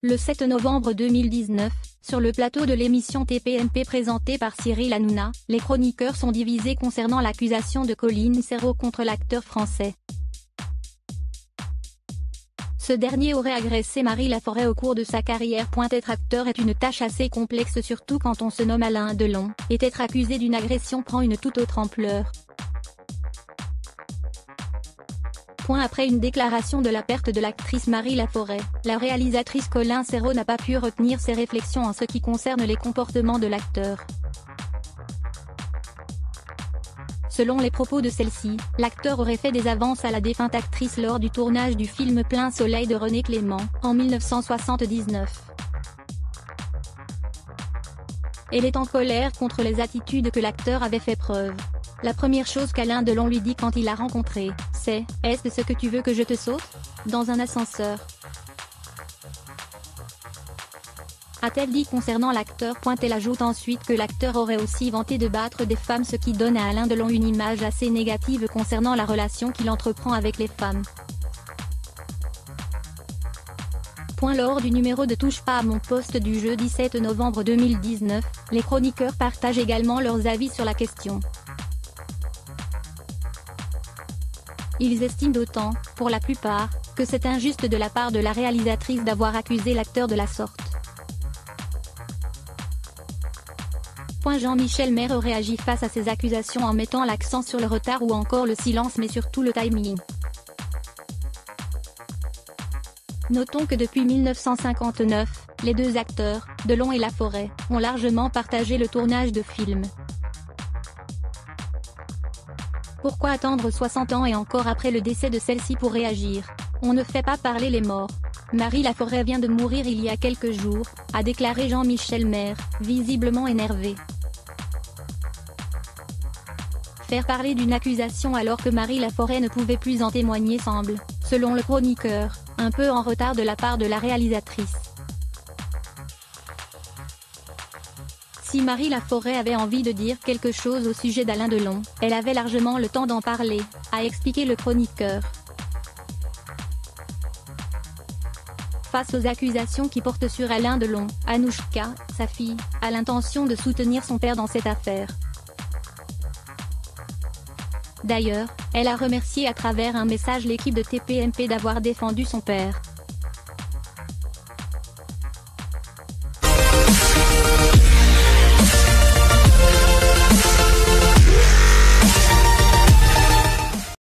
Le 7 novembre 2019, sur le plateau de l'émission TPMP présentée par Cyril Hanouna, les chroniqueurs sont divisés concernant l'accusation de Colin Serrault contre l'acteur français. Ce dernier aurait agressé Marie Laforêt au cours de sa carrière. Être acteur est une tâche assez complexe, surtout quand on se nomme Alain Delon, et être accusé d'une agression prend une toute autre ampleur. Après une déclaration de la perte de l'actrice Marie Laforêt, la réalisatrice Colin Serrault n'a pas pu retenir ses réflexions en ce qui concerne les comportements de l'acteur. Selon les propos de celle-ci, l'acteur aurait fait des avances à la défunte actrice lors du tournage du film Plein Soleil de René Clément, en 1979. Elle est en colère contre les attitudes que l'acteur avait fait preuve. La première chose qu'Alain Delon lui dit quand il l'a rencontré, c'est « Est-ce ce que tu veux que je te saute ?» dans un ascenseur. A-t-elle dit concernant l'acteur. Elle ajoute ensuite que l'acteur aurait aussi vanté de battre des femmes, ce qui donne à Alain Delon une image assez négative concernant la relation qu'il entreprend avec les femmes. Lors du numéro de Touche pas à mon poste du jeudi 7 novembre 2019, les chroniqueurs partagent également leurs avis sur la question. Ils estiment d'autant, pour la plupart, que c'est injuste de la part de la réalisatrice d'avoir accusé l'acteur de la sorte. Jean-Michel Maire réagit face à ces accusations en mettant l'accent sur le retard ou encore le silence, mais surtout le timing. Notons que depuis 1959, les deux acteurs, Delon et Laforêt, ont largement partagé le tournage de films. Pourquoi attendre 60 ans et encore après le décès de celle-ci pour réagir? On ne fait pas parler les morts. Marie Laforêt vient de mourir il y a quelques jours, a déclaré Jean-Michel Maire, visiblement énervé. Faire parler d'une accusation alors que Marie Laforêt ne pouvait plus en témoigner semble, selon le chroniqueur, un peu en retard de la part de la réalisatrice. Si Marie Laforêt avait envie de dire quelque chose au sujet d'Alain Delon, elle avait largement le temps d'en parler, a expliqué le chroniqueur. Face aux accusations qui portent sur Alain Delon, Anouchka, sa fille, a l'intention de soutenir son père dans cette affaire. D'ailleurs, elle a remercié à travers un message l'équipe de TPMP d'avoir défendu son père.